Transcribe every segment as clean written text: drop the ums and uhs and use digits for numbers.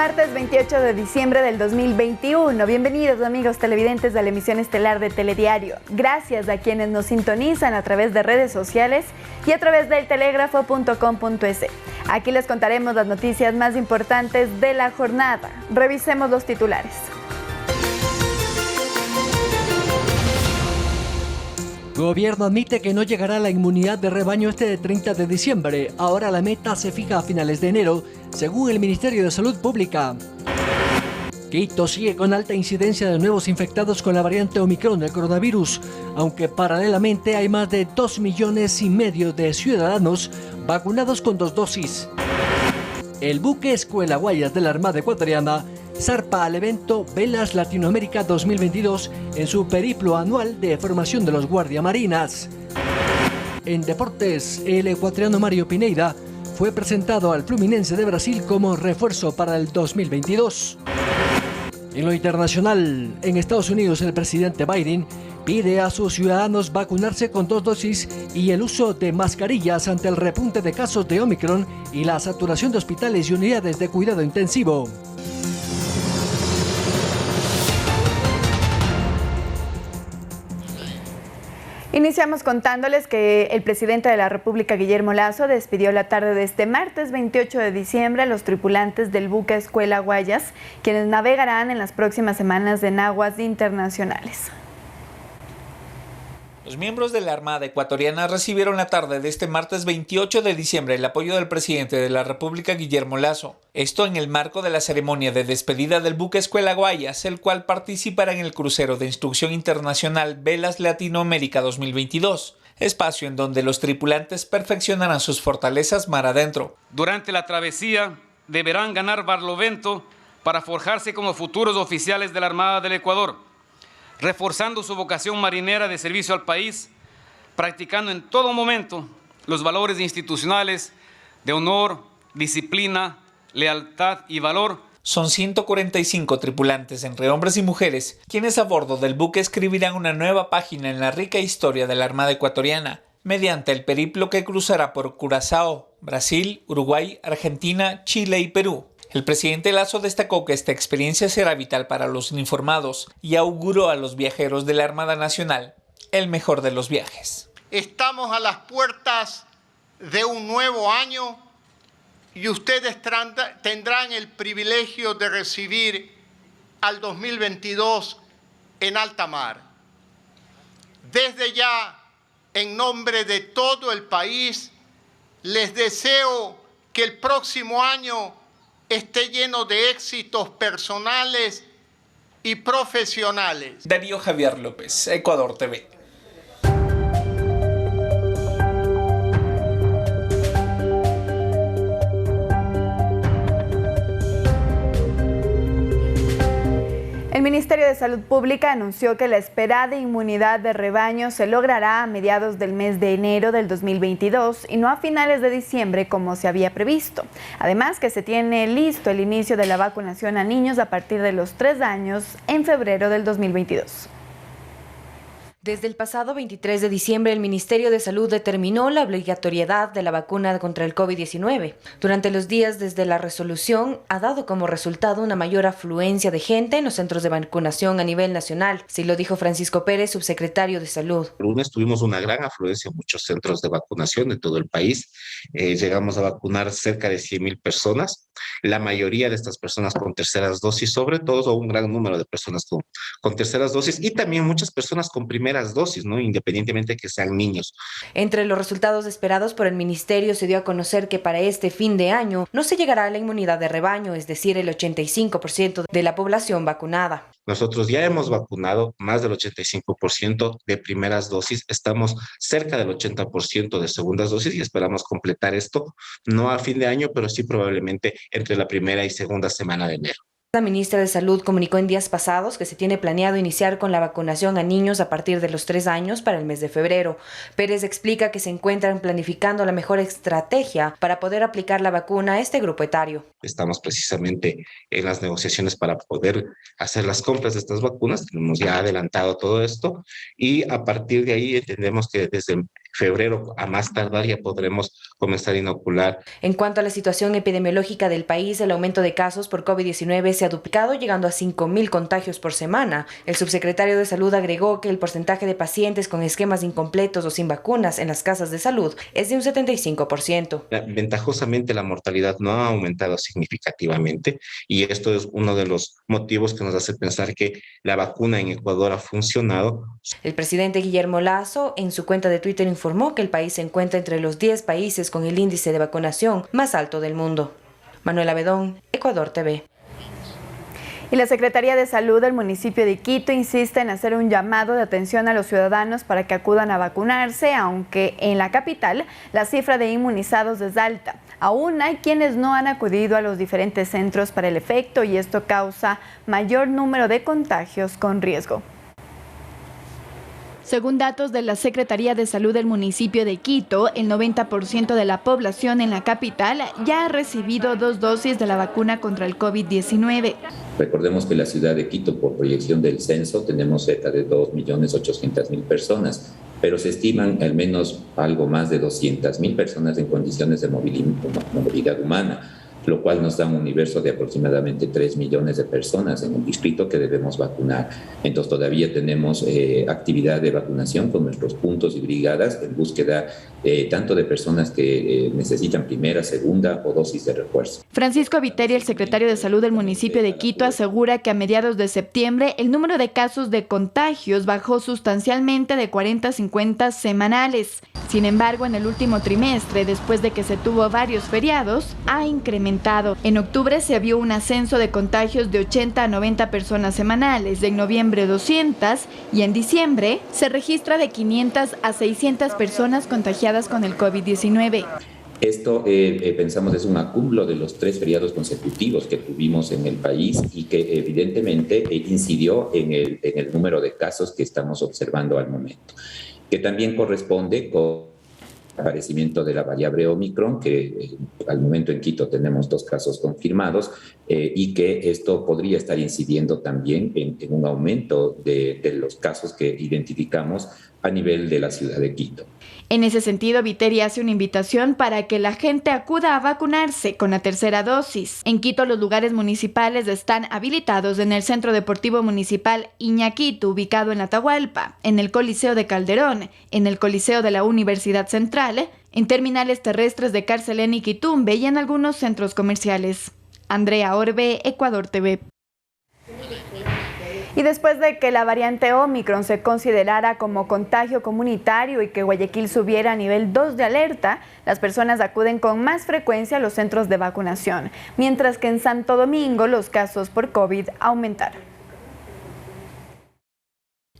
martes 28 de diciembre del 2021. Bienvenidos amigos televidentes de la emisión estelar de Telediario. Gracias a quienes nos sintonizan a través de redes sociales y a través del telegrafo.com.es. Aquí les contaremos las noticias más importantes de la jornada. Revisemos los titulares. Gobierno admite que no llegará la inmunidad de rebaño este 30 de diciembre. Ahora la meta se fija a finales de enero, según el Ministerio de Salud Pública. Quito sigue con alta incidencia de nuevos infectados con la variante Omicron del coronavirus, aunque paralelamente hay más de 2,5 millones de ciudadanos vacunados con 2 dosis. El buque Escuela Guayas de la Armada Ecuatoriana zarpa al evento Velas Latinoamérica 2022 en su periplo anual de formación de los guardiamarinas. En deportes, el ecuatoriano Mario Pineda fue presentado al Fluminense de Brasil como refuerzo para el 2022. En lo internacional, en Estados Unidos, el presidente Biden pide a sus ciudadanos vacunarse con 2 dosis y el uso de mascarillas ante el repunte de casos de Omicron y la saturación de hospitales y unidades de cuidado intensivo. Iniciamos contándoles que el presidente de la República, Guillermo Lasso, despidió la tarde de este martes 28 de diciembre a los tripulantes del buque Escuela Guayas, quienes navegarán en las próximas semanas en aguas internacionales. Los miembros de la Armada Ecuatoriana recibieron la tarde de este martes 28 de diciembre el apoyo del presidente de la República, Guillermo Lasso. Esto en el marco de la ceremonia de despedida del buque Escuela Guayas, el cual participará en el crucero de instrucción internacional Velas Latinoamérica 2022, espacio en donde los tripulantes perfeccionarán sus fortalezas mar adentro. Durante la travesía deberán ganar barlovento para forjarse como futuros oficiales de la Armada del Ecuador, reforzando su vocación marinera de servicio al país, practicando en todo momento los valores institucionales de honor, disciplina, lealtad y valor. Son 145 tripulantes, entre hombres y mujeres, quienes a bordo del buque escribirán una nueva página en la rica historia de la Armada Ecuatoriana, mediante el periplo que cruzará por Curazao, Brasil, Uruguay, Argentina, Chile y Perú. El presidente Lasso destacó que esta experiencia será vital para los informados y auguró a los viajeros de la Armada Nacional el mejor de los viajes. Estamos a las puertas de un nuevo año y ustedes tendrán el privilegio de recibir al 2022 en alta mar. Desde ya, en nombre de todo el país, les deseo que el próximo año esté lleno de éxitos personales y profesionales. Darío Javier López, Ecuador TV. El Ministerio de Salud Pública anunció que la esperada inmunidad de rebaño se logrará a mediados del mes de enero del 2022 y no a finales de diciembre como se había previsto. Además que se tiene listo el inicio de la vacunación a niños a partir de los 3 años en febrero del 2022. Desde el pasado 23 de diciembre, el Ministerio de Salud determinó la obligatoriedad de la vacuna contra el COVID-19. Durante los días desde la resolución, ha dado como resultado una mayor afluencia de gente en los centros de vacunación a nivel nacional. Así lo dijo Francisco Pérez, subsecretario de Salud. El lunes tuvimos una gran afluencia en muchos centros de vacunación de todo el país. Llegamos a vacunar cerca de 100,000 personas. La mayoría de estas personas con terceras dosis, sobre todo un gran número de personas con terceras dosis y también muchas personas con primeras dosis, ¿no? Independientemente de que sean niños. Entre los resultados esperados por el ministerio se dio a conocer que para este fin de año no se llegará a la inmunidad de rebaño, es decir, el 85% de la población vacunada. Nosotros ya hemos vacunado más del 85% de primeras dosis, estamos cerca del 80% de segundas dosis y esperamos completar esto, no a fin de año, pero sí probablemente entre la primera y segunda semana de enero. La ministra de Salud comunicó en días pasados que se tiene planeado iniciar con la vacunación a niños a partir de los 3 años para el mes de febrero. Pérez explica que se encuentran planificando la mejor estrategia para poder aplicar la vacuna a este grupo etario. Estamos precisamente en las negociaciones para poder hacer las compras de estas vacunas. Tenemos ya adelantado todo esto y a partir de ahí entendemos que desde febrero a más tardar ya podremos comenzar a inocular. En cuanto a la situación epidemiológica del país, el aumento de casos por COVID-19 se ha duplicado, llegando a 5.000 contagios por semana. El subsecretario de Salud agregó que el porcentaje de pacientes con esquemas incompletos o sin vacunas en las casas de salud es de un 75%. Ventajosamente, la mortalidad no ha aumentado significativamente y esto es uno de los motivos que nos hace pensar que la vacuna en Ecuador ha funcionado. El presidente Guillermo Lasso en su cuenta de Twitter informó que el país se encuentra entre los 10 países con el índice de vacunación más alto del mundo. Manuela Bedón, Ecuador TV. Y la Secretaría de Salud del municipio de Quito insiste en hacer un llamado de atención a los ciudadanos para que acudan a vacunarse, aunque en la capital la cifra de inmunizados es alta. Aún hay quienes no han acudido a los diferentes centros para el efecto y esto causa mayor número de contagios con riesgo. Según datos de la Secretaría de Salud del municipio de Quito, el 90% de la población en la capital ya ha recibido 2 dosis de la vacuna contra el COVID-19. Recordemos que la ciudad de Quito, por proyección del censo, tenemos cerca de 2.800.000 personas, pero se estiman al menos algo más de 200.000 personas en condiciones de movilidad humana, lo cual nos da un universo de aproximadamente 3 millones de personas en el distrito que debemos vacunar. Entonces todavía tenemos actividad de vacunación con nuestros puntos y brigadas en búsqueda tanto de personas que necesitan primera, segunda o dosis de refuerzo. Francisco Viteri, el secretario de Salud del municipio de Quito, asegura que a mediados de septiembre el número de casos de contagios bajó sustancialmente de 40 a 50 semanales. Sin embargo, en el último trimestre, después de que se tuvo varios feriados, ha incrementado. En octubre se vio un ascenso de contagios de 80 a 90 personas semanales, en noviembre 200 y en diciembre se registra de 500 a 600 personas contagiadas con el COVID-19. Esto pensamos es un acúmulo de los 3 feriados consecutivos que tuvimos en el país y que evidentemente incidió en el número de casos que estamos observando al momento, que también corresponde con el aparecimiento de la variable Omicron, que al momento en Quito tenemos 2 casos confirmados y que esto podría estar incidiendo también en un aumento de los casos que identificamos a nivel de la ciudad de Quito. En ese sentido, Viteri hace una invitación para que la gente acuda a vacunarse con la tercera dosis. En Quito, los lugares municipales están habilitados en el Centro Deportivo Municipal Iñaquito, ubicado en Atahualpa, en el Coliseo de Calderón, en el Coliseo de la Universidad Central, en terminales terrestres de Carcelén y Quitumbe y en algunos centros comerciales. Andrea Orbe, Ecuador TV. Y después de que la variante Omicron se considerara como contagio comunitario y que Guayaquil subiera a nivel 2 de alerta, las personas acuden con más frecuencia a los centros de vacunación, mientras que en Santo Domingo los casos por COVID aumentaron.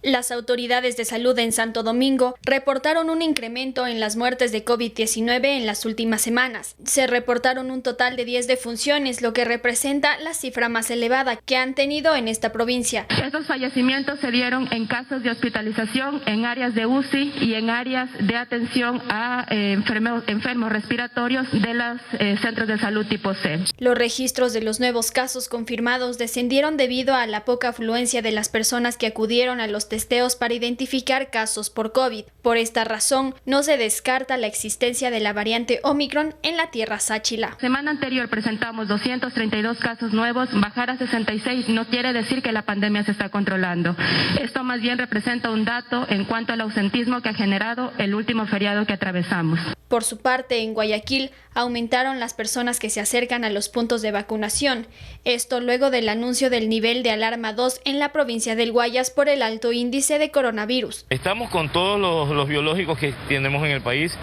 Las autoridades de salud en Santo Domingo reportaron un incremento en las muertes de COVID-19 en las últimas semanas. Se reportaron un total de 10 defunciones, lo que representa la cifra más elevada que han tenido en esta provincia. Estos fallecimientos se dieron en casos de hospitalización, en áreas de UCI y en áreas de atención a enfermos respiratorios de los centros de salud tipo C. Los registros de los nuevos casos confirmados descendieron debido a la poca afluencia de las personas que acudieron a los testeos para identificar casos por COVID. Por esta razón, no se descarta la existencia de la variante Omicron en la tierra Sáchila. Semana anterior presentamos 232 casos nuevos, bajar a 66 no quiere decir que la pandemia se está controlando. Esto más bien representa un dato en cuanto al ausentismo que ha generado el último feriado que atravesamos. Por su parte, en Guayaquil aumentaron las personas que se acercan a los puntos de vacunación. Esto luego del anuncio del nivel de alarma 2 en la provincia del Guayas por el alto índice de coronavirus. Estamos con todos los biológicos que tenemos en el país,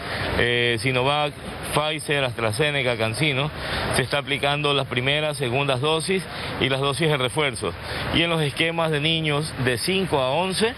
Sinovac, Pfizer, AstraZeneca, CanSino. Se está aplicando las primeras, segundas dosis y las dosis de refuerzo. Y en los esquemas de niños de 5 a 11,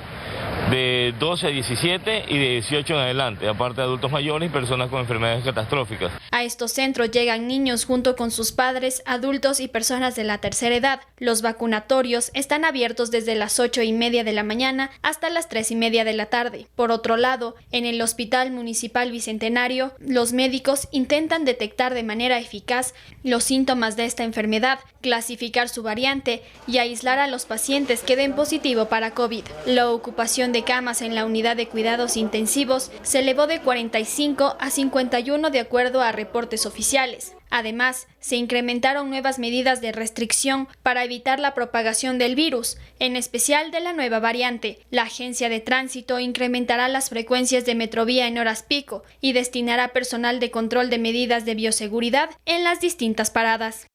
de 12 a 17 y de 18 en adelante, aparte de adultos mayores y personas con enfermedades catastróficas. A estos centros llegan niños junto con sus padres, adultos y personas de la tercera edad. Los vacunatorios están abiertos desde las 8:30 de la mañana hasta las 3:30 de la tarde. Por otro lado, en el Hospital Municipal Bicentenario, los médicos intentan detectar de manera eficaz los síntomas de esta enfermedad, clasificar su variante y aislar a los pacientes que den positivo para COVID. La ocupación de de camas en la unidad de cuidados intensivos se elevó de 45 a 51 de acuerdo a reportes oficiales. Además, se incrementaron nuevas medidas de restricción para evitar la propagación del virus, en especial de la nueva variante. La Agencia de Tránsito incrementará las frecuencias de Metrovía en horas pico y destinará personal de control de medidas de bioseguridad en las distintas paradas.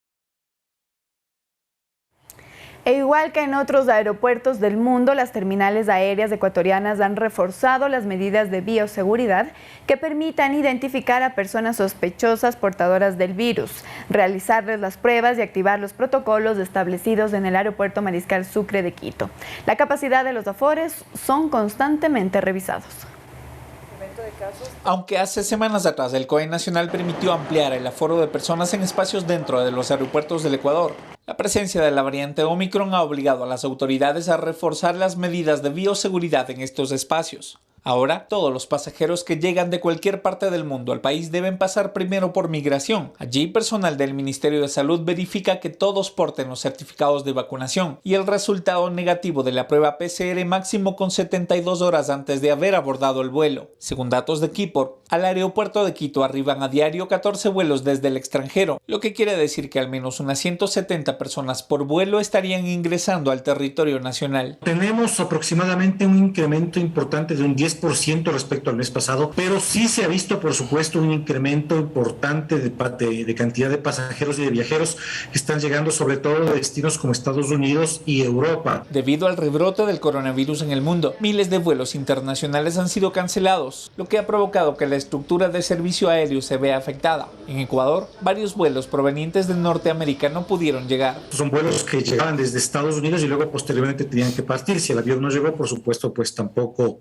E igual que en otros aeropuertos del mundo, las terminales aéreas ecuatorianas han reforzado las medidas de bioseguridad que permitan identificar a personas sospechosas portadoras del virus, realizarles las pruebas y activar los protocolos establecidos en el Aeropuerto Mariscal Sucre de Quito. La capacidad de los afores son constantemente revisados. Aunque hace semanas atrás el COE Nacional permitió ampliar el aforo de personas en espacios dentro de los aeropuertos del Ecuador, la presencia de la variante Omicron ha obligado a las autoridades a reforzar las medidas de bioseguridad en estos espacios. Ahora, todos los pasajeros que llegan de cualquier parte del mundo al país deben pasar primero por migración. Allí, personal del Ministerio de Salud verifica que todos porten los certificados de vacunación y el resultado negativo de la prueba PCR máximo con 72 horas antes de haber abordado el vuelo. Según datos de Kipor, al aeropuerto de Quito arriban a diario 14 vuelos desde el extranjero, lo que quiere decir que al menos unas 170 personas por vuelo estarían ingresando al territorio nacional. Tenemos aproximadamente un incremento importante de un 10% respecto al mes pasado, pero sí se ha visto, por supuesto, un incremento importante de cantidad de pasajeros y de viajeros que están llegando sobre todo de destinos como Estados Unidos y Europa. Debido al rebrote del coronavirus en el mundo, miles de vuelos internacionales han sido cancelados, lo que ha provocado que la estructura de servicio aéreo se vea afectada. En Ecuador, varios vuelos provenientes de Norteamérica no pudieron llegar. Son vuelos que llegaban desde Estados Unidos y luego posteriormente tenían que partir. Si el avión no llegó, por supuesto, pues tampoco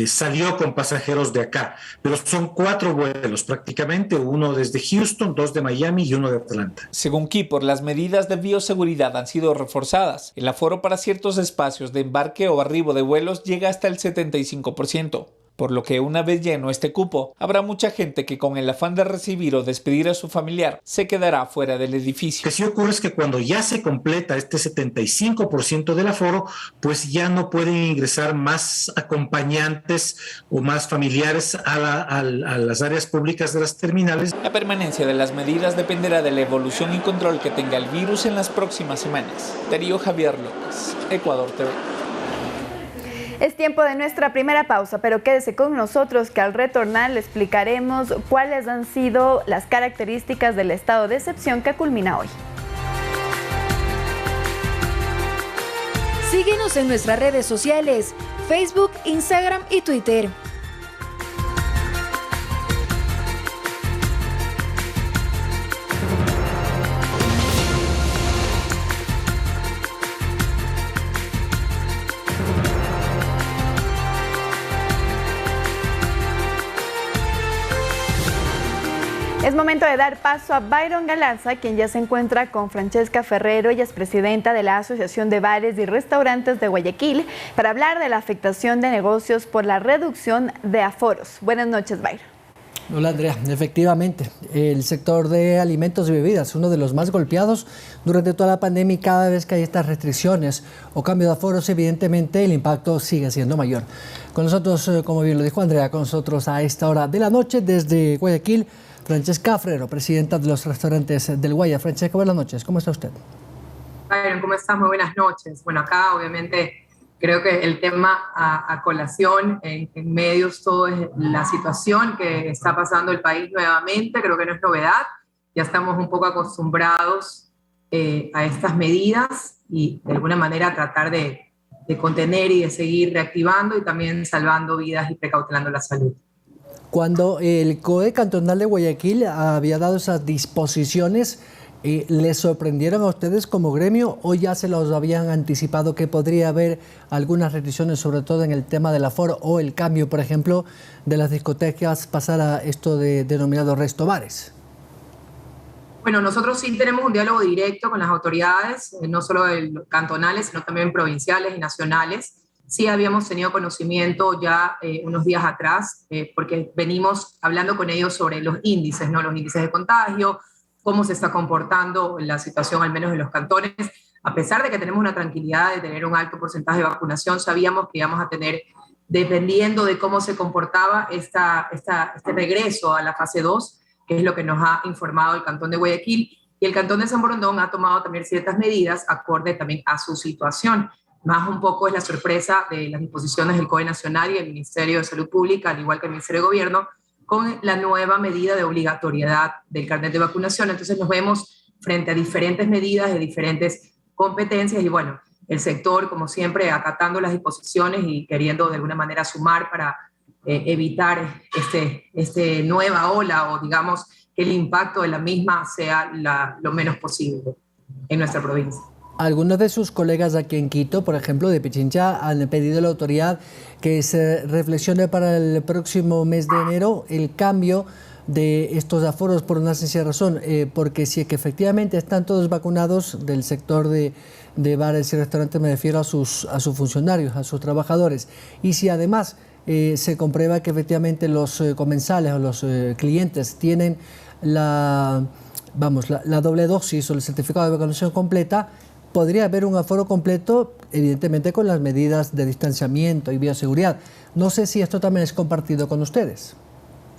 salió con pasajeros de acá, pero son 4 vuelos prácticamente, uno desde Houston, 2 de Miami y 1 de Atlanta. Según Kipor, las medidas de bioseguridad han sido reforzadas. El aforo para ciertos espacios de embarque o arribo de vuelos llega hasta el 75%. Por lo que una vez lleno este cupo, habrá mucha gente que con el afán de recibir o despedir a su familiar se quedará fuera del edificio. Lo que sí ocurre es que cuando ya se completa este 75% del aforo, pues ya no pueden ingresar más acompañantes o más familiares a las áreas públicas de las terminales. La permanencia de las medidas dependerá de la evolución y control que tenga el virus en las próximas semanas. Darío Javier López, Ecuador TV. Es tiempo de nuestra primera pausa, pero quédese con nosotros que al retornar le explicaremos cuáles han sido las características del estado de excepción que culmina hoy. Síguenos en nuestras redes sociales, Facebook, Instagram y Twitter. Es momento de dar paso a Byron Galarza, quien ya se encuentra con Francesca Ferrero. Ella es presidenta de la Asociación de Bares y Restaurantes de Guayaquil, para hablar de la afectación de negocios por la reducción de aforos. Buenas noches, Byron. Hola, Andrea. Efectivamente, el sector de alimentos y bebidas es uno de los más golpeados durante toda la pandemia, y cada vez que hay estas restricciones o cambio de aforos, evidentemente el impacto sigue siendo mayor. Con nosotros, como bien lo dijo Andrea, con nosotros a esta hora de la noche desde Guayaquil, Francesca Ferrero, presidenta de los restaurantes del Guaya. Francesca, buenas noches. ¿Cómo está usted? Byron, ¿cómo estás? Muy buenas noches. Bueno, acá obviamente creo que el tema a colación en medios, todo es la situación que está pasando el país nuevamente. Creo que no es novedad. Ya estamos un poco acostumbrados a estas medidas y de alguna manera tratar de contener y de seguir reactivando y también salvando vidas y precautelando la salud. Cuando el COE cantonal de Guayaquil había dado esas disposiciones, ¿les sorprendieron a ustedes como gremio o ya se los habían anticipado que podría haber algunas restricciones, sobre todo en el tema del aforo o el cambio, por ejemplo, de las discotecas, pasar a esto de denominados restobares? Bueno, nosotros sí tenemos un diálogo directo con las autoridades, no solo cantonales, sino también provinciales y nacionales. Sí habíamos tenido conocimiento ya unos días atrás, porque venimos hablando con ellos sobre los índices, ¿no? Los índices de contagio, cómo se está comportando la situación, al menos en los cantones. a pesar de que tenemos una tranquilidad de tener un alto porcentaje de vacunación, sabíamos que íbamos a tener, dependiendo de cómo se comportaba este regreso a la fase 2, que es lo que nos ha informado el Cantón de Guayaquil, y el Cantón de San Borondón ha tomado también ciertas medidas acorde también a su situación. Más un poco es la sorpresa de las disposiciones del COE Nacional y el Ministerio de Salud Pública, al igual que el Ministerio de Gobierno, con la nueva medida de obligatoriedad del carnet de vacunación. Entonces nos vemos frente a diferentes medidas de diferentes competencias y bueno, el sector, como siempre, acatando las disposiciones y queriendo de alguna manera sumar para evitar este nueva ola o digamos que el impacto de la misma sea lo menos posible en nuestra provincia. Algunos de sus colegas aquí en Quito, por ejemplo, de Pichincha, han pedido a la autoridad que se reflexione para el próximo mes de enero el cambio de estos aforos por una sencilla razón, porque si es que efectivamente están todos vacunados del sector de bares y restaurantes, me refiero a sus funcionarios, a sus trabajadores, y si además se comprueba que efectivamente los comensales o los clientes tienen la doble dosis o el certificado de vacunación completa, podría haber un aforo completo, evidentemente con las medidas de distanciamiento y bioseguridad. No sé si esto también es compartido con ustedes.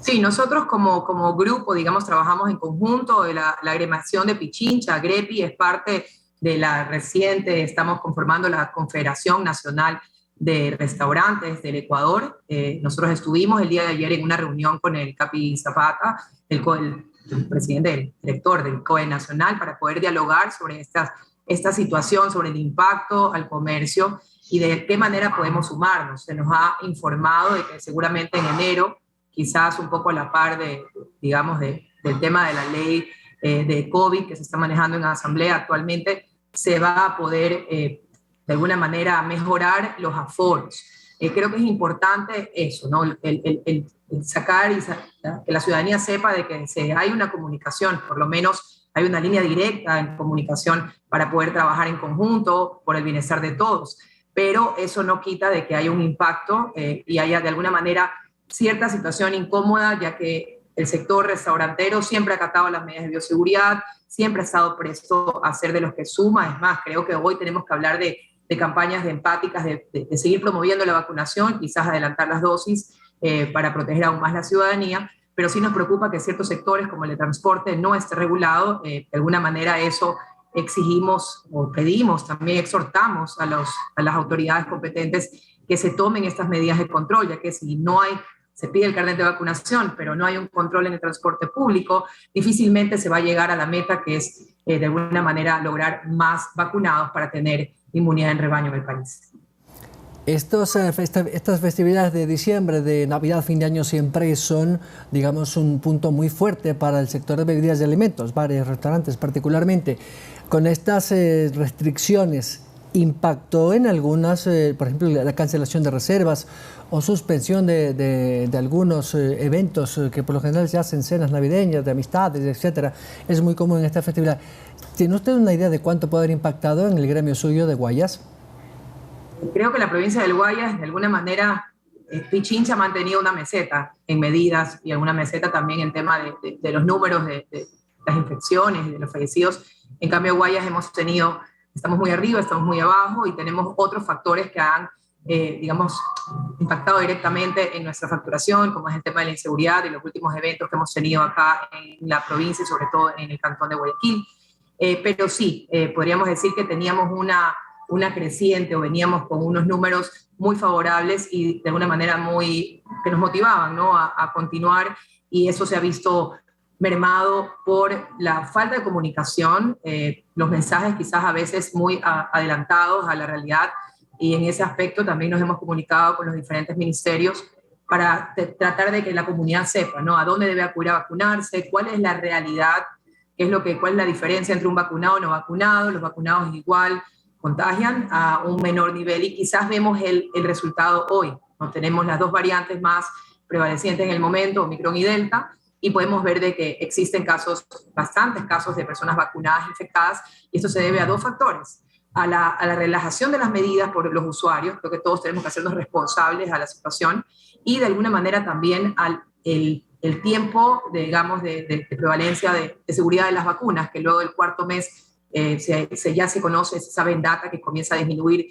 Sí, nosotros como grupo, digamos, trabajamos en conjunto. La agremiación de Pichincha, GREPI, es parte de la reciente, estamos conformando la Confederación Nacional de Restaurantes del Ecuador. Nosotros estuvimos el día de ayer en una reunión con el Capi Zapata, el presidente, el director del COE Nacional, para poder dialogar sobre esta situación, sobre el impacto al comercio y de qué manera podemos sumarnos. Se nos ha informado de que seguramente en enero, quizás un poco a la par del tema de la ley de COVID que se está manejando en la Asamblea actualmente, se va a poder de alguna manera mejorar los aforos. Creo que es importante eso, ¿no? El sacar y que la ciudadanía sepa de que hay una comunicación, por lo menos hay una línea directa en comunicación para poder trabajar en conjunto por el bienestar de todos. Pero eso no quita de que haya un impacto y haya de alguna manera cierta situación incómoda, ya que el sector restaurantero siempre ha acatado las medidas de bioseguridad, siempre ha estado presto a ser de los que suma. Es más, creo que hoy tenemos que hablar de campañas empáticas, de seguir promoviendo la vacunación, quizás adelantar las dosis para proteger aún más la ciudadanía, pero sí nos preocupa que ciertos sectores como el de transporte no esté regulado. De alguna manera eso exigimos o pedimos, también exhortamos a las autoridades competentes que se tomen estas medidas de control, ya que si se pide el carnet de vacunación, pero no hay un control en el transporte público, difícilmente se va a llegar a la meta que es de alguna manera lograr más vacunados para tener inmunidad en rebaño en el país. Estas festividades de diciembre, de Navidad, fin de año, siempre son, digamos, un punto muy fuerte para el sector de bebidas y alimentos, bares, restaurantes particularmente. Con estas restricciones, ¿impactó en algunas, por ejemplo, la cancelación de reservas o suspensión de algunos eventos que por lo general se hacen, cenas navideñas, de amistades, etcétera? Es muy común en esta festividad. ¿Tiene usted una idea de cuánto puede haber impactado en el gremio suyo de Guayas? Creo que la provincia del Guayas, de alguna manera, Pichincha ha mantenido una meseta en medidas y alguna meseta también en tema de los números de las infecciones y de los fallecidos. En cambio, Guayas estamos muy arriba, estamos muy abajo y tenemos otros factores que han, impactado directamente en nuestra facturación, como es el tema de la inseguridad y los últimos eventos que hemos tenido acá en la provincia y sobre todo en el cantón de Guayaquil. Pero sí, podríamos decir que teníamos una creciente o veníamos con unos números muy favorables y de alguna manera que nos motivaban, ¿no? a continuar, y eso se ha visto mermado por la falta de comunicación, los mensajes quizás a veces muy adelantados a la realidad, y en ese aspecto también nos hemos comunicado con los diferentes ministerios para tratar de que la comunidad sepa, ¿no? a dónde debe acudir a vacunarse, cuál es la realidad, cuál es la diferencia entre un vacunado o no vacunado. Los vacunados igual contagian a un menor nivel y quizás vemos el resultado hoy. ¿No? Tenemos las dos variantes más prevalecientes en el momento, Omicron y Delta, y podemos ver de que existen bastantes casos de personas vacunadas infectadas, y esto se debe a dos factores: a la relajación de las medidas por los usuarios. Creo que todos tenemos que hacernos responsables a la situación, y de alguna manera también al el tiempo, digamos, de prevalencia de seguridad de las vacunas, que luego del cuarto mes ya se conoce, se sabe en data que comienza a disminuir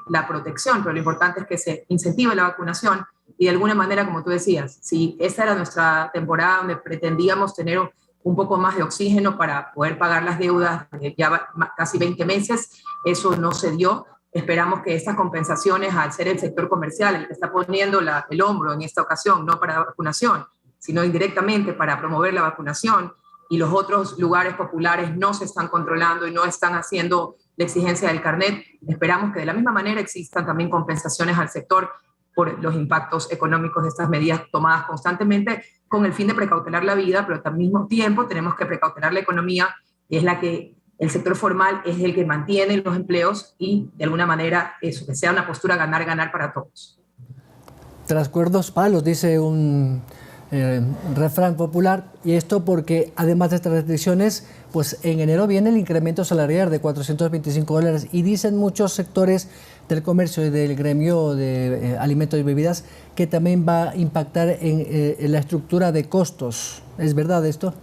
la protección, pero lo importante es que se incentive la vacunación y de alguna manera, como tú decías, si esta era nuestra temporada donde pretendíamos tener un poco más de oxígeno para poder pagar las deudas de ya casi 20 meses, eso no se dio. Esperamos que estas compensaciones, al ser el sector comercial el que está poniendo el hombro en esta ocasión, no para la vacunación, sino indirectamente para promover la vacunación, y los otros lugares populares no se están controlando y no están haciendo la exigencia del carnet, esperamos que de la misma manera existan también compensaciones al sector por los impactos económicos de estas medidas tomadas constantemente con el fin de precautelar la vida, pero al mismo tiempo tenemos que precautelar la economía, que es la que el sector formal es el que mantiene los empleos y de alguna manera eso, que sea una postura ganar-ganar para todos. Tras cuerdos palos, dice un refrán popular, y esto porque además de estas restricciones, pues en enero viene el incremento salarial de $425 y dicen muchos sectores del comercio y del gremio de alimentos y bebidas que también va a impactar en la estructura de costos. ¿Es verdad esto?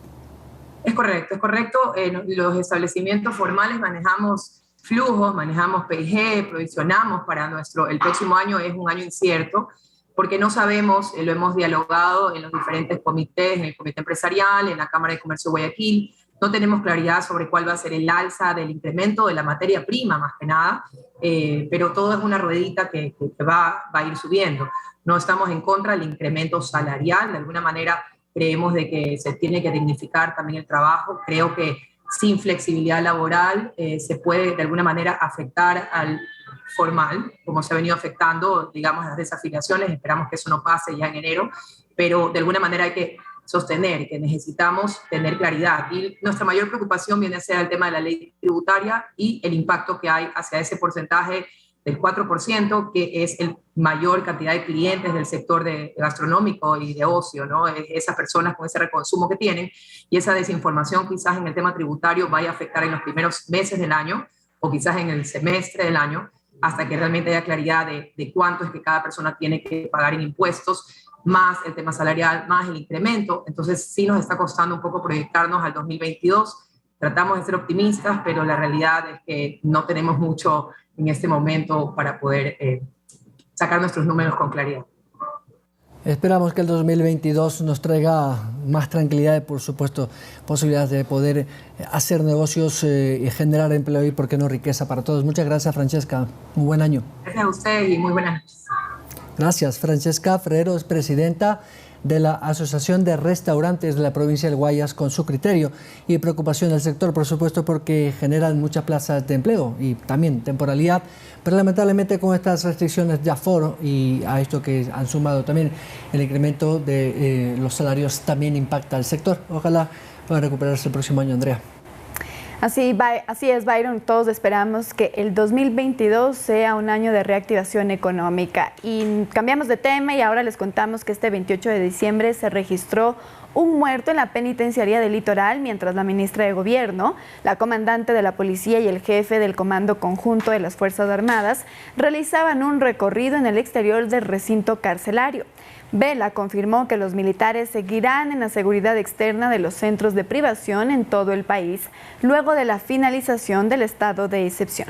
Es correcto, es correcto. Los establecimientos formales manejamos flujos, manejamos PIG, provisionamos para el próximo año, es un año incierto, porque no sabemos, lo hemos dialogado en los diferentes comités, en el comité empresarial, en la Cámara de Comercio de Guayaquil, no tenemos claridad sobre cuál va a ser el alza del incremento de la materia prima, más que nada, pero todo es una ruedita que va a ir subiendo. No estamos en contra del incremento salarial, de alguna manera creemos de que se tiene que dignificar también el trabajo, creo que sin flexibilidad laboral se puede de alguna manera afectar al formal, como se ha venido afectando, digamos, las desafiliaciones, esperamos que eso no pase ya en enero, pero de alguna manera hay que sostener que necesitamos tener claridad. Y nuestra mayor preocupación viene a ser el tema de la ley tributaria y el impacto que hay hacia ese porcentaje del 4%, que es la mayor cantidad de clientes del sector gastronómico y de ocio, ¿no? Esas personas con ese reconsumo que tienen, y esa desinformación quizás en el tema tributario vaya a afectar en los primeros meses del año o quizás en el semestre del año, hasta que realmente haya claridad de cuánto es que cada persona tiene que pagar en impuestos, más el tema salarial, más el incremento. Entonces sí nos está costando un poco proyectarnos al 2022. Tratamos de ser optimistas, pero la realidad es que no tenemos mucho en este momento para poder sacar nuestros números con claridad. Esperamos que el 2022 nos traiga más tranquilidad y, por supuesto, posibilidades de poder hacer negocios y generar empleo y, por qué no, riqueza para todos. Muchas gracias, Francesca. Un buen año. Gracias a ustedes y muy buenas noches. Gracias. Francesca Ferrero es presidenta de la Asociación de Restaurantes de la provincia del Guayas, con su criterio y preocupación del sector, por supuesto, porque generan muchas plazas de empleo y también temporalidad, pero lamentablemente con estas restricciones de aforo y a esto que han sumado también el incremento de los salarios también impacta al sector. Ojalá pueda recuperarse el próximo año, Andrea. Así es, Byron, todos esperamos que el 2022 sea un año de reactivación económica. Y cambiamos de tema y ahora les contamos que este 28 de diciembre se registró un muerto en la penitenciaría del Litoral, mientras la ministra de Gobierno, la comandante de la policía y el jefe del Comando Conjunto de las Fuerzas Armadas realizaban un recorrido en el exterior del recinto carcelario. Vela confirmó que los militares seguirán en la seguridad externa de los centros de privación en todo el país, luego de la finalización del estado de excepción.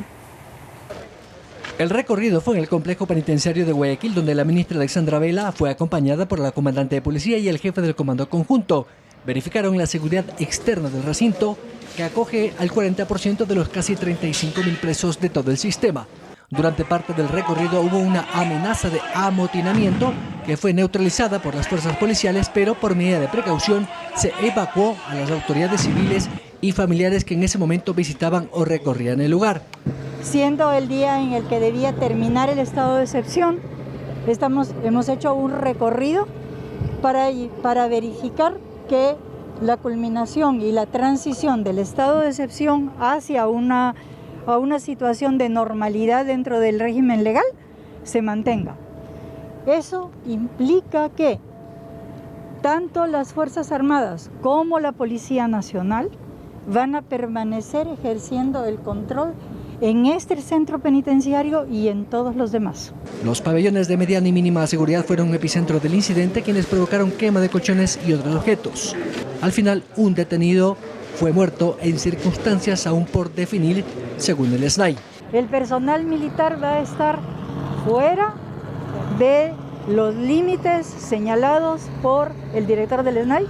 El recorrido fue en el complejo penitenciario de Guayaquil, donde la ministra Alexandra Vela fue acompañada por la comandante de policía y el jefe del Comando Conjunto. Verificaron la seguridad externa del recinto, que acoge al 40% de los casi 35.000 presos de todo el sistema. Durante parte del recorrido hubo una amenaza de amotinamiento que fue neutralizada por las fuerzas policiales, pero por medida de precaución se evacuó a las autoridades civiles y familiares que en ese momento visitaban o recorrían el lugar. Siendo el día en el que debía terminar el estado de excepción, hemos hecho un recorrido para verificar que la culminación y la transición del estado de excepción hacia a una situación de normalidad dentro del régimen legal se mantenga. Eso implica que tanto las Fuerzas Armadas como la Policía Nacional van a permanecer ejerciendo el control en este centro penitenciario y en todos los demás. Los pabellones de mediana y mínima seguridad fueron un epicentro del incidente, quienes provocaron quema de colchones y otros objetos. Al final, un detenido fue muerto en circunstancias aún por definir, según el SNAI. El personal militar va a estar fuera de los límites señalados por el director del SNAI,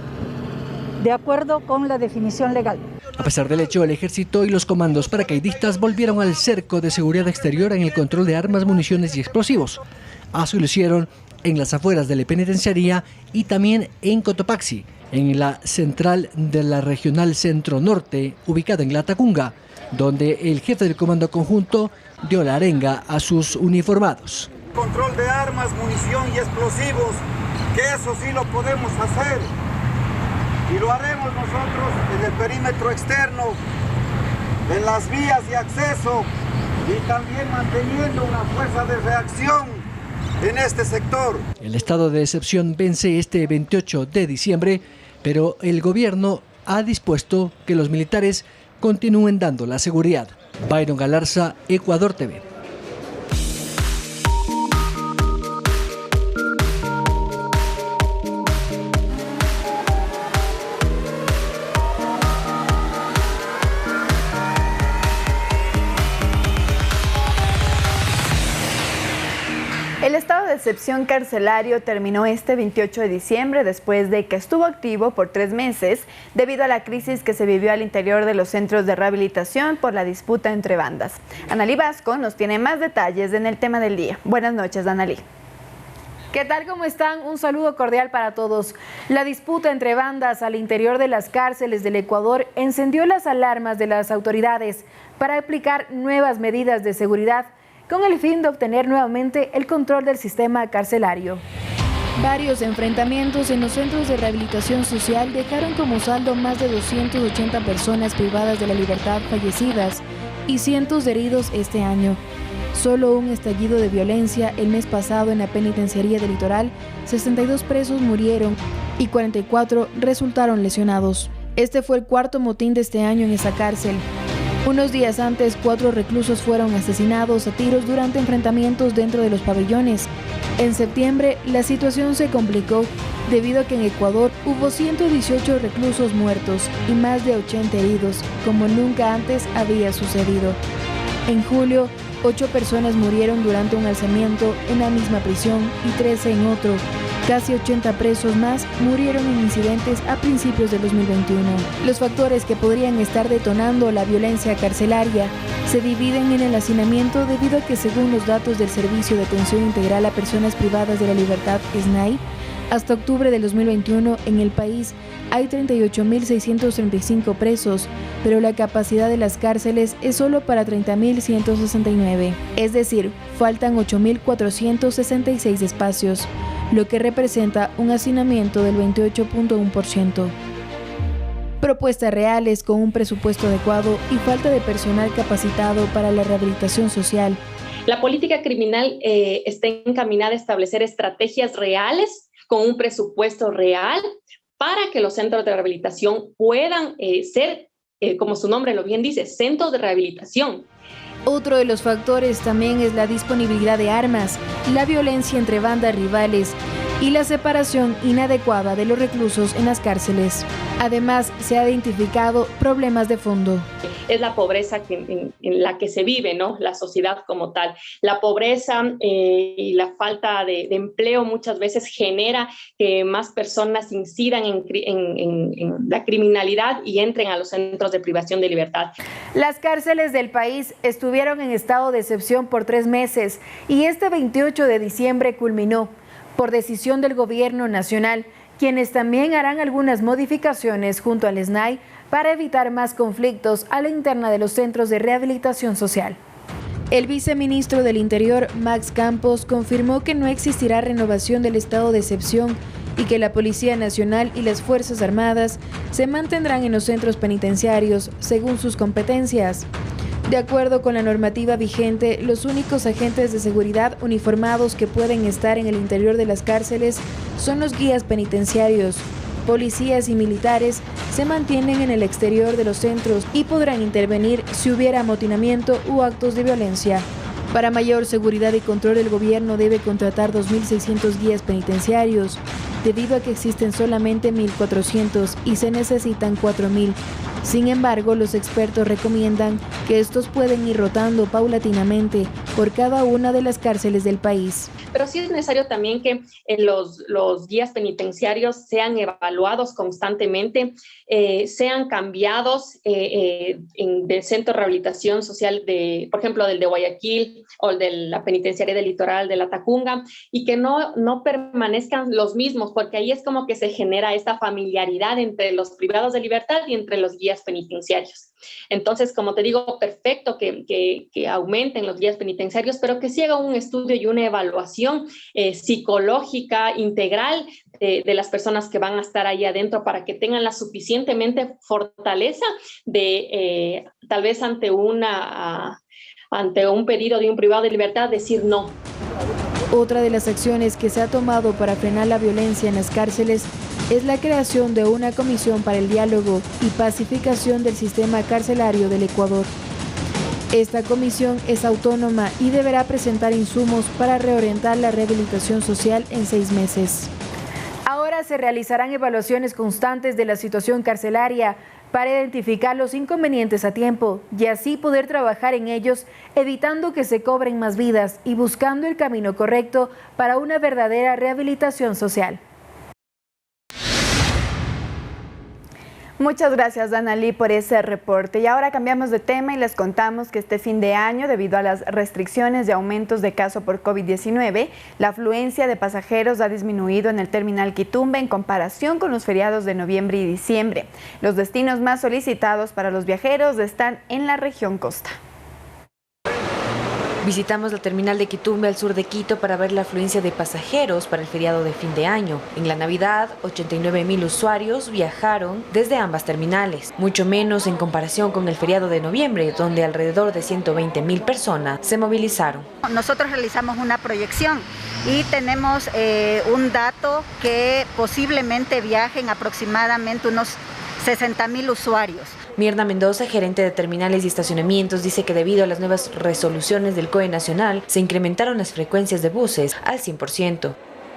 de acuerdo con la definición legal. A pesar del hecho, el ejército y los comandos paracaidistas volvieron al cerco de seguridad exterior en el control de armas, municiones y explosivos. Así lo hicieron en las afueras de la penitenciaría y también en Cotopaxi, en la central de la Regional Centro Norte, ubicada en La Tacunga, donde el jefe del comando conjunto dio la arenga a sus uniformados. Control de armas, munición y explosivos, que eso sí lo podemos hacer. Y lo haremos nosotros en el perímetro externo, en las vías de acceso y también manteniendo una fuerza de reacción en este sector. El estado de excepción vence este 28 de diciembre, pero el gobierno ha dispuesto que los militares continúen dando la seguridad. Byron Galarza, Ecuador TV. El estado de excepción carcelario terminó este 28 de diciembre después de que estuvo activo por 3 meses debido a la crisis que se vivió al interior de los centros de rehabilitación por la disputa entre bandas. Analí Vasco nos tiene más detalles en el tema del día. Buenas noches, Analí. ¿Qué tal? ¿Cómo están? Un saludo cordial para todos. La disputa entre bandas al interior de las cárceles del Ecuador encendió las alarmas de las autoridades para aplicar nuevas medidas de seguridad con el fin de obtener nuevamente el control del sistema carcelario. Varios enfrentamientos en los centros de rehabilitación social dejaron como saldo más de 280 personas privadas de la libertad fallecidas y cientos de heridos este año. Solo un estallido de violencia el mes pasado en la penitenciaría del Litoral, 62 presos murieron y 44 resultaron lesionados. Este fue el cuarto motín de este año en esa cárcel. Unos días antes, 4 reclusos fueron asesinados a tiros durante enfrentamientos dentro de los pabellones. En septiembre, la situación se complicó debido a que en Ecuador hubo 118 reclusos muertos y más de 80 heridos, como nunca antes había sucedido. En julio, 8 personas murieron durante un alzamiento en la misma prisión y 13 en otro. Casi 80 presos más murieron en incidentes a principios del 2021. Los factores que podrían estar detonando la violencia carcelaria se dividen en el hacinamiento debido a que, según los datos del Servicio de Atención Integral a Personas Privadas de la Libertad, SNAI, hasta octubre del 2021 en el país hay 38.635 presos, pero la capacidad de las cárceles es solo para 30.169. Es decir, faltan 8.466 espacios, lo que representa un hacinamiento del 28.1%. Propuestas reales con un presupuesto adecuado y falta de personal capacitado para la rehabilitación social. La política criminal está encaminada a establecer estrategias reales con un presupuesto real para que los centros de rehabilitación puedan ser, como su nombre lo bien dice, centros de rehabilitación. Otro de los factores también es la disponibilidad de armas, la violencia entre bandas rivales y la separación inadecuada de los reclusos en las cárceles. Además, se ha identificado problemas de fondo. Es la pobreza en la que se vive, ¿no? La sociedad como tal. La pobreza y la falta de empleo muchas veces genera que más personas incidan en la criminalidad y entren a los centros de privación de libertad. Las cárceles del país estuvieron en estado de excepción por 3 meses y este 28 de diciembre culminó por decisión del gobierno nacional, quienes también harán algunas modificaciones junto al SNAI para evitar más conflictos a la interna de los centros de rehabilitación social. El viceministro del Interior, Max Campos, confirmó que no existirá renovación del estado de excepción y que la Policía Nacional y las Fuerzas Armadas se mantendrán en los centros penitenciarios según sus competencias. De acuerdo con la normativa vigente, los únicos agentes de seguridad uniformados que pueden estar en el interior de las cárceles son los guías penitenciarios. Policías y militares se mantienen en el exterior de los centros y podrán intervenir si hubiera amotinamiento u actos de violencia. Para mayor seguridad y control, el gobierno debe contratar 2.600 guías penitenciarios, debido a que existen solamente 1.400 y se necesitan 4.000. Sin embargo, los expertos recomiendan que estos pueden ir rotando paulatinamente por cada una de las cárceles del país. Pero sí es necesario también que los guías penitenciarios sean evaluados constantemente, sean cambiados del Centro de Rehabilitación Social, por ejemplo, del de Guayaquil o de la Penitenciaria del Litoral de la Tacunga, y que no permanezcan los mismos, porque ahí es como que se genera esta familiaridad entre los privados de libertad y entre los guías penitenciarios. Entonces, como te digo, perfecto que aumenten los guías penitenciarios, pero que se haga un estudio y una evaluación psicológica integral de las personas que van a estar ahí adentro para que tengan la suficientemente fortaleza de tal vez ante un pedido de un privado de libertad decir no. Otra de las acciones que se ha tomado para frenar la violencia en las cárceles es la creación de una comisión para el diálogo y pacificación del sistema carcelario del Ecuador. Esta comisión es autónoma y deberá presentar insumos para reorientar la rehabilitación social en 6 meses. Ahora se realizarán evaluaciones constantes de la situación carcelaria para identificar los inconvenientes a tiempo y así poder trabajar en ellos, evitando que se cobren más vidas y buscando el camino correcto para una verdadera rehabilitación social. Muchas gracias, Danalí, por ese reporte. Y ahora cambiamos de tema y les contamos que este fin de año, debido a las restricciones y aumentos de casos por COVID-19, la afluencia de pasajeros ha disminuido en el terminal Quitumbe en comparación con los feriados de noviembre y diciembre. Los destinos más solicitados para los viajeros están en la región costa. Visitamos la terminal de Quitumbe al sur de Quito para ver la afluencia de pasajeros para el feriado de fin de año. En la Navidad, 89,000 usuarios viajaron desde ambas terminales, mucho menos en comparación con el feriado de noviembre, donde alrededor de 120,000 personas se movilizaron. Nosotros realizamos una proyección y tenemos un dato que posiblemente viajen aproximadamente unos 60,000 usuarios. Mirna Mendoza, gerente de terminales y estacionamientos, dice que debido a las nuevas resoluciones del COE Nacional, se incrementaron las frecuencias de buses al 100%.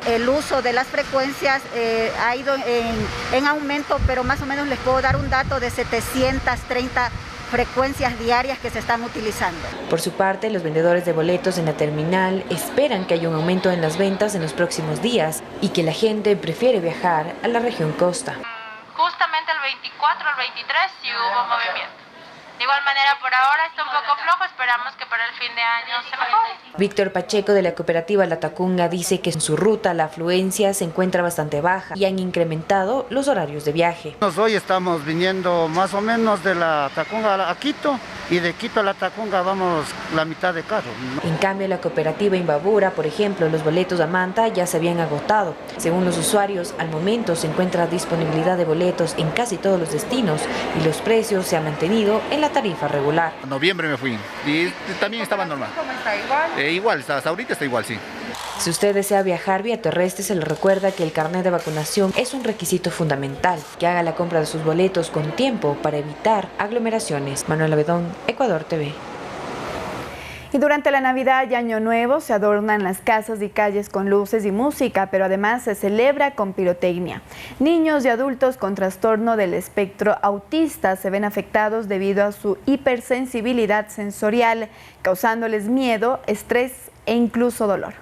El uso de las frecuencias ha ido en aumento, pero más o menos les puedo dar un dato de 730 frecuencias diarias que se están utilizando. Por su parte, los vendedores de boletos en la terminal esperan que haya un aumento en las ventas en los próximos días y que la gente prefiere viajar a la región costa. Justamente el 24, el 23 sí hubo movimiento. De igual manera, por ahora está un poco flojo, esperamos que para el fin de año se mejore. Víctor Pacheco de la cooperativa La Tacunga dice que en su ruta la afluencia se encuentra bastante baja y han incrementado los horarios de viaje. Hoy estamos viniendo más o menos de La Tacunga a Quito y de Quito a La Tacunga vamos la mitad de carro. En cambio, la cooperativa Imbabura, por ejemplo, los boletos a Manta ya se habían agotado. Según los usuarios, al momento se encuentra disponibilidad de boletos en casi todos los destinos y los precios se han mantenido en la tarifa regular. En noviembre me fui y también estaba normal. ¿Cómo está? ¿Igual? Igual, hasta ahorita está igual, sí. Si usted desea viajar vía terrestre, se le recuerda que el carnet de vacunación es un requisito fundamental. Que haga la compra de sus boletos con tiempo para evitar aglomeraciones. Manuela Bedón, Ecuador TV. Y durante la Navidad y Año Nuevo se adornan las casas y calles con luces y música, pero además se celebra con pirotecnia. Niños y adultos con trastorno del espectro autista se ven afectados debido a su hipersensibilidad sensorial, causándoles miedo, estrés e incluso dolor.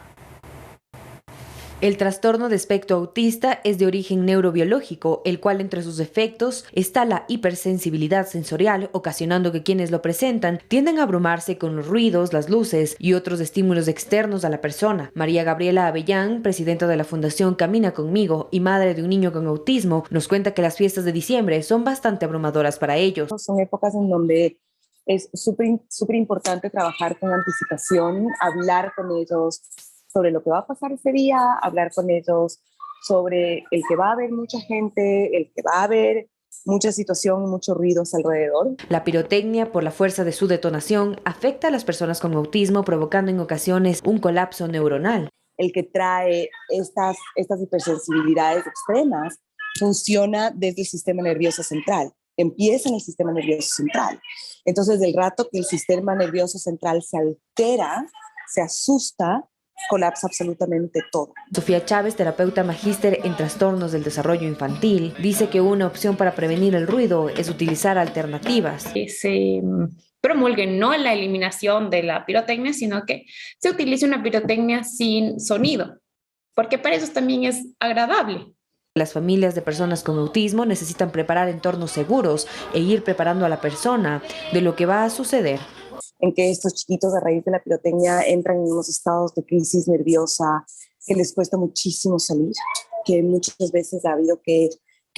El trastorno de espectro autista es de origen neurobiológico, el cual entre sus efectos está la hipersensibilidad sensorial, ocasionando que quienes lo presentan tienden a abrumarse con los ruidos, las luces y otros estímulos externos a la persona. María Gabriela Avellán, presidenta de la Fundación Camina Conmigo y madre de un niño con autismo, nos cuenta que las fiestas de diciembre son bastante abrumadoras para ellos. Son épocas en donde es súper importante trabajar con anticipación, hablar con ellos sobre lo que va a pasar ese día, hablar con ellos sobre el que va a haber mucha gente, el que va a haber mucha situación, muchos ruidos alrededor. La pirotecnia, por la fuerza de su detonación, afecta a las personas con autismo, provocando en ocasiones un colapso neuronal. El que trae estas hipersensibilidades extremas funciona desde el sistema nervioso central. Empieza en el sistema nervioso central. Entonces, del rato que el sistema nervioso central se altera, se asusta, colapsa absolutamente todo. Sofía Chávez, terapeuta magíster en trastornos del desarrollo infantil, dice que una opción para prevenir el ruido es utilizar alternativas. Que se promulgue no la eliminación de la pirotecnia, sino que se utilice una pirotecnia sin sonido, porque para eso también es agradable. Las familias de personas con autismo necesitan preparar entornos seguros e ir preparando a la persona de lo que va a suceder. En que estos chiquitos a raíz de la pirotecnia entran en unos estados de crisis nerviosa, que les cuesta muchísimo salir, que muchas veces ha habido que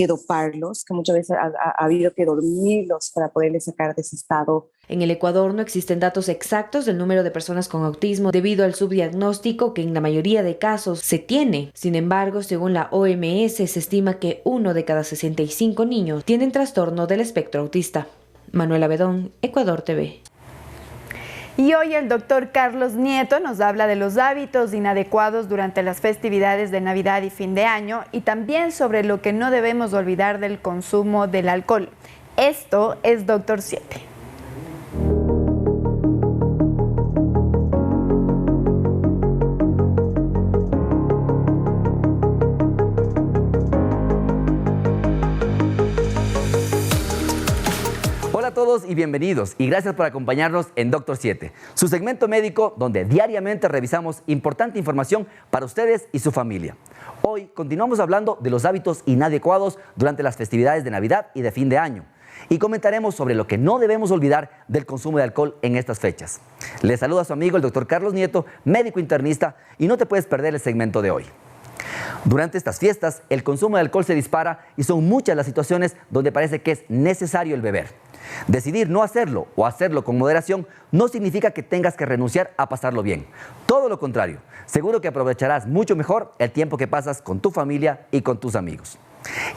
doparlos, que muchas veces ha habido que dormirlos para poderles sacar de ese estado. En el Ecuador no existen datos exactos del número de personas con autismo debido al subdiagnóstico que en la mayoría de casos se tiene. Sin embargo, según la OMS, se estima que 1 de cada 65 niños tienen trastorno del espectro autista. Manuela Bedón, Ecuador TV. Y hoy el doctor Carlos Nieto nos habla de los hábitos inadecuados durante las festividades de Navidad y fin de año y también sobre lo que no debemos olvidar del consumo del alcohol. Esto es Doctor 7. Hola a todos y bienvenidos y gracias por acompañarnos en Doctor 7, su segmento médico donde diariamente revisamos importante información para ustedes y su familia. Hoy continuamos hablando de los hábitos inadecuados durante las festividades de Navidad y de fin de año y comentaremos sobre lo que no debemos olvidar del consumo de alcohol en estas fechas. Les saluda su amigo el doctor Carlos Nieto, médico internista, y no te puedes perder el segmento de hoy. Durante estas fiestas, el consumo de alcohol se dispara y son muchas las situaciones donde parece que es necesario el beber. Decidir no hacerlo o hacerlo con moderación no significa que tengas que renunciar a pasarlo bien. Todo lo contrario, seguro que aprovecharás mucho mejor el tiempo que pasas con tu familia y con tus amigos.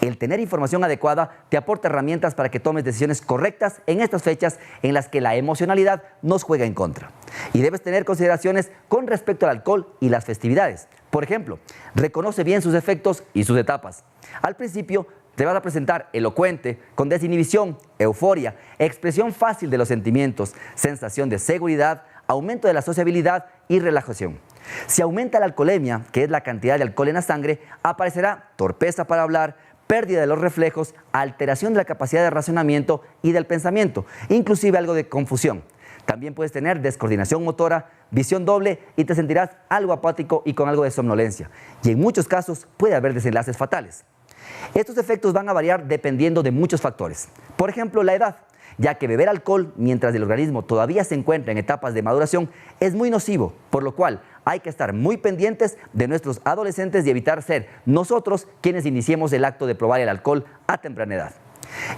El tener información adecuada te aporta herramientas para que tomes decisiones correctas en estas fechas en las que la emocionalidad nos juega en contra. Y debes tener consideraciones con respecto al alcohol y las festividades. Por ejemplo, reconoce bien sus efectos y sus etapas. Al principio, te vas a presentar elocuente, con desinhibición, euforia, expresión fácil de los sentimientos, sensación de seguridad, aumento de la sociabilidad y relajación. Si aumenta la alcoholemia, que es la cantidad de alcohol en la sangre, aparecerá torpeza para hablar, pérdida de los reflejos, alteración de la capacidad de razonamiento y del pensamiento, inclusive algo de confusión. También puedes tener descoordinación motora, visión doble y te sentirás algo apático y con algo de somnolencia. Y en muchos casos puede haber desenlaces fatales. Estos efectos van a variar dependiendo de muchos factores. Por ejemplo, la edad, ya que beber alcohol mientras el organismo todavía se encuentra en etapas de maduración es muy nocivo, por lo cual hay que estar muy pendientes de nuestros adolescentes y evitar ser nosotros quienes iniciemos el acto de probar el alcohol a temprana edad.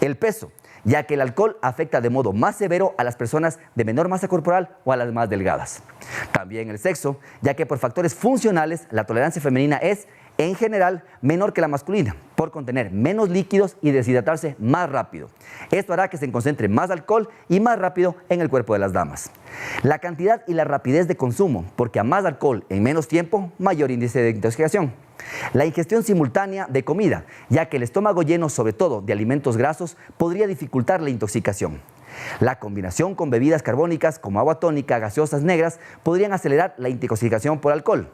El peso, ya que el alcohol afecta de modo más severo a las personas de menor masa corporal o a las más delgadas. También el sexo, ya que por factores funcionales la tolerancia femenina es, en general, menor que la masculina, por contener menos líquidos y deshidratarse más rápido. Esto hará que se concentre más alcohol y más rápido en el cuerpo de las damas. La cantidad y la rapidez de consumo, porque a más alcohol en menos tiempo, mayor índice de intoxicación. La ingestión simultánea de comida, ya que el estómago lleno, sobre todo de alimentos grasos, podría dificultar la intoxicación. La combinación con bebidas carbónicas como agua tónica, gaseosas negras, podrían acelerar la intoxicación por alcohol.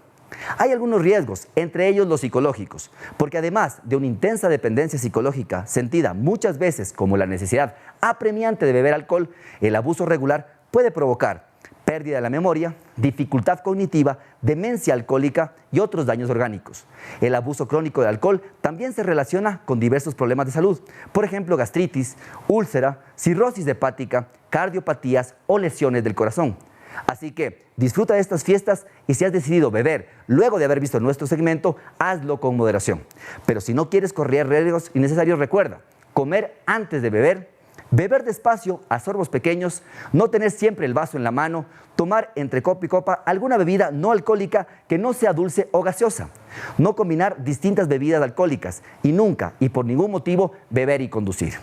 Hay algunos riesgos, entre ellos los psicológicos, porque además de una intensa dependencia psicológica sentida muchas veces como la necesidad apremiante de beber alcohol, el abuso regular puede provocar pérdida de la memoria, dificultad cognitiva, demencia alcohólica y otros daños orgánicos. El abuso crónico de alcohol también se relaciona con diversos problemas de salud, por ejemplo gastritis, úlcera, cirrosis hepática, cardiopatías o lesiones del corazón. Así que disfruta de estas fiestas y si has decidido beber luego de haber visto nuestro segmento, hazlo con moderación. Pero si no quieres correr riesgos innecesarios, recuerda, comer antes de beber, beber despacio a sorbos pequeños, no tener siempre el vaso en la mano, tomar entre copa y copa alguna bebida no alcohólica que no sea dulce o gaseosa, no combinar distintas bebidas alcohólicas y nunca y por ningún motivo beber y conducir.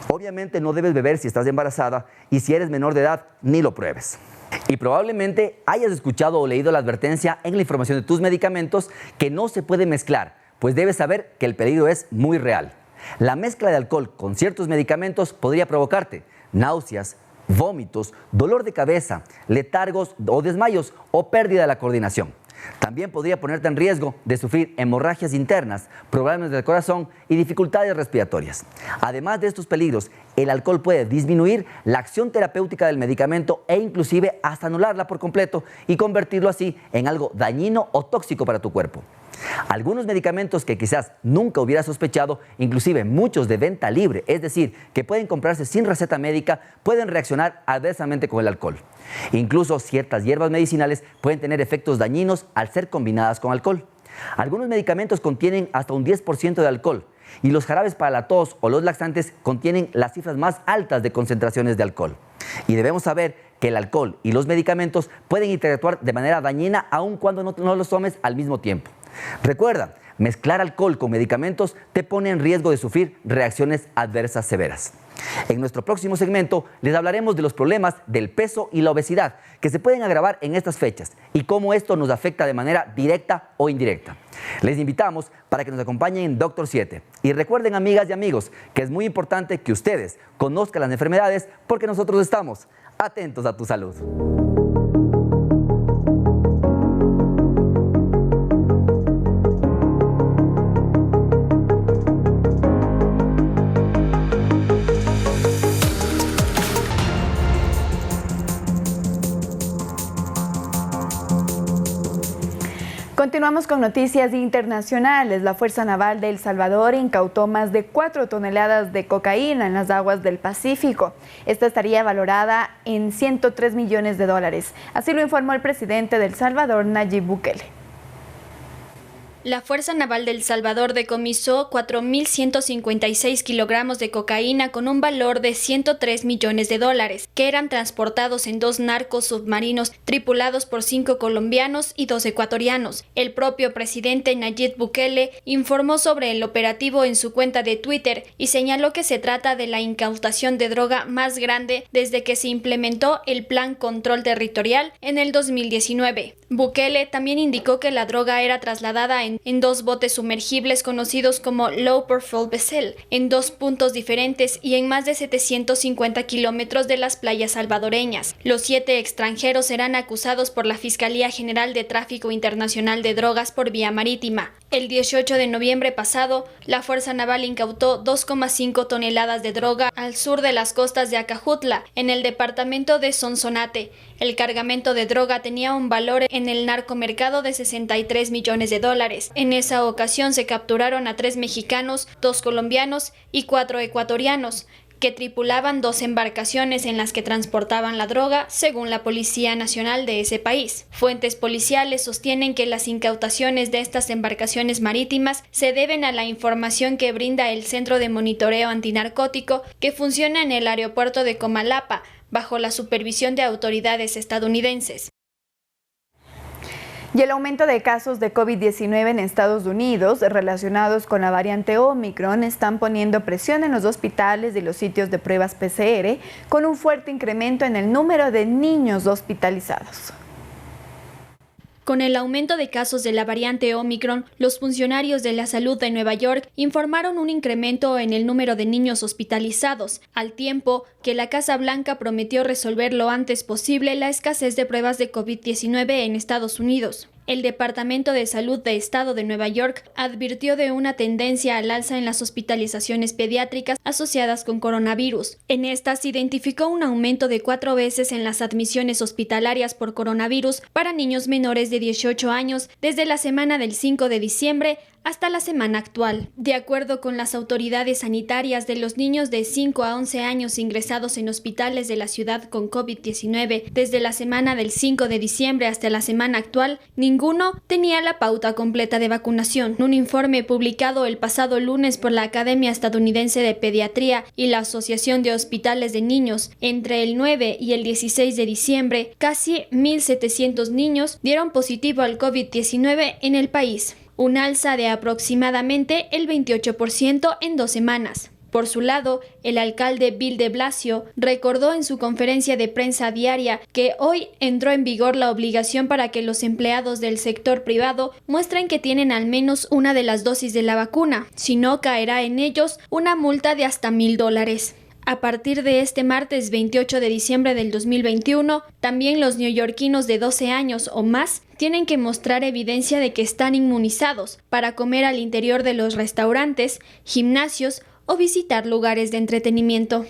Obviamente no debes beber si estás embarazada y si eres menor de edad, ni lo pruebes. Y probablemente hayas escuchado o leído la advertencia en la información de tus medicamentos que no se puede mezclar, pues debes saber que el peligro es muy real. La mezcla de alcohol con ciertos medicamentos podría provocarte náuseas, vómitos, dolor de cabeza, letargos o desmayos o pérdida de la coordinación. También podría ponerte en riesgo de sufrir hemorragias internas, problemas del corazón y dificultades respiratorias. Además de estos peligros, el alcohol puede disminuir la acción terapéutica del medicamento e inclusive hasta anularla por completo y convertirlo así en algo dañino o tóxico para tu cuerpo. Algunos medicamentos que quizás nunca hubieras sospechado, inclusive muchos de venta libre, es decir, que pueden comprarse sin receta médica, pueden reaccionar adversamente con el alcohol. Incluso ciertas hierbas medicinales pueden tener efectos dañinos al ser combinadas con alcohol. Algunos medicamentos contienen hasta un 10% de alcohol y los jarabes para la tos o los laxantes contienen las cifras más altas de concentraciones de alcohol. Y debemos saber que el alcohol y los medicamentos pueden interactuar de manera dañina aun cuando no los tomes al mismo tiempo. Recuerda, mezclar alcohol con medicamentos te pone en riesgo de sufrir reacciones adversas severas. En nuestro próximo segmento les hablaremos de los problemas del peso y la obesidad que se pueden agravar en estas fechas y cómo esto nos afecta de manera directa o indirecta. Les invitamos para que nos acompañen en Doctor 7. Y recuerden, amigas y amigos, que es muy importante que ustedes conozcan las enfermedades porque nosotros estamos atentos a tu salud. Continuamos con noticias internacionales. La Fuerza Naval de El Salvador incautó más de 4 toneladas de cocaína en las aguas del Pacífico. Esta estaría valorada en $103 millones. Así lo informó el presidente de El Salvador, Nayib Bukele. La Fuerza Naval de El Salvador decomisó 4.156 kilogramos de cocaína con un valor de $103 millones, que eran transportados en 2 narcos submarinos tripulados por 5 colombianos y 2 ecuatorianos. El propio presidente Nayib Bukele informó sobre el operativo en su cuenta de Twitter y señaló que se trata de la incautación de droga más grande desde que se implementó el Plan Control Territorial en el 2019. Bukele también indicó que la droga era trasladada en 2 botes sumergibles conocidos como Low Profile Vessel, en 2 puntos diferentes y en más de 750 kilómetros de las playas salvadoreñas. Los 7 extranjeros serán acusados por la Fiscalía General de Tráfico Internacional de Drogas por vía marítima. El 18 de noviembre pasado, la Fuerza Naval incautó 2,5 toneladas de droga al sur de las costas de Acajutla, en el departamento de Sonsonate. El cargamento de droga tenía un valor en el narcomercado de $63 millones. En esa ocasión se capturaron a 3 mexicanos, 2 colombianos y 4 ecuatorianos, que tripulaban 2 embarcaciones en las que transportaban la droga, según la Policía Nacional de ese país. Fuentes policiales sostienen que las incautaciones de estas embarcaciones marítimas se deben a la información que brinda el Centro de Monitoreo Antinarcótico, que funciona en el aeropuerto de Comalapa, bajo la supervisión de autoridades estadounidenses. Y el aumento de casos de COVID-19 en Estados Unidos relacionados con la variante Omicron están poniendo presión en los hospitales y los sitios de pruebas PCR, con un fuerte incremento en el número de niños hospitalizados. Con el aumento de casos de la variante Omicron, los funcionarios de la salud de Nueva York informaron un incremento en el número de niños hospitalizados, al tiempo que la Casa Blanca prometió resolver lo antes posible la escasez de pruebas de COVID-19 en Estados Unidos. El Departamento de Salud de Estado de Nueva York advirtió de una tendencia al alza en las hospitalizaciones pediátricas asociadas con coronavirus. En estas se identificó un aumento de 4 veces en las admisiones hospitalarias por coronavirus para niños menores de 18 años desde la semana del 5 de diciembre hasta la semana actual. De acuerdo con las autoridades sanitarias, de los niños de 5 a 11 años ingresados en hospitales de la ciudad con COVID-19 desde la semana del 5 de diciembre hasta la semana actual, ninguno tenía la pauta completa de vacunación. Un informe publicado el pasado lunes por la Academia Estadounidense de Pediatría y la Asociación de Hospitales de Niños, entre el 9 y el 16 de diciembre, casi 1.700 niños dieron positivo al COVID-19 en el país, un alza de aproximadamente el 28% en 2 semanas. Por su lado, el alcalde Bill de Blasio recordó en su conferencia de prensa diaria que hoy entró en vigor la obligación para que los empleados del sector privado muestren que tienen al menos una de las dosis de la vacuna, si no caerá en ellos una multa de hasta $1,000. A partir de este martes 28 de diciembre del 2021, también los neoyorquinos de 12 años o más tienen que mostrar evidencia de que están inmunizados para comer al interior de los restaurantes, gimnasios o visitar lugares de entretenimiento.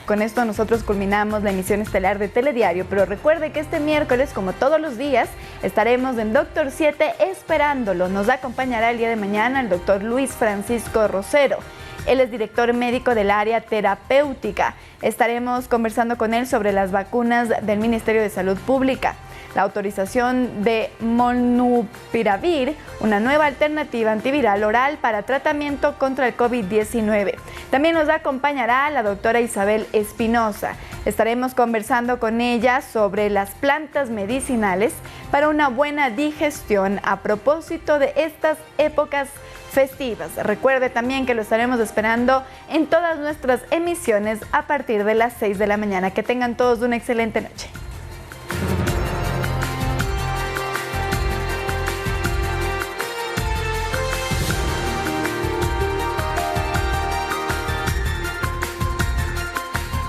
Con esto nosotros culminamos la emisión estelar de Telediario, pero recuerde que este miércoles, como todos los días, estaremos en Doctor 7 esperándolo. Nos acompañará el día de mañana el doctor Luis Francisco Rosero. Él es director médico del área terapéutica. Estaremos conversando con él sobre las vacunas del Ministerio de Salud Pública, la autorización de Molnupiravir, una nueva alternativa antiviral oral para tratamiento contra el COVID-19. También nos acompañará la doctora Isabel Espinosa. Estaremos conversando con ella sobre las plantas medicinales para una buena digestión a propósito de estas épocas festivas. Recuerde también que lo estaremos esperando en todas nuestras emisiones a partir de las 6 de la mañana. Que tengan todos una excelente noche.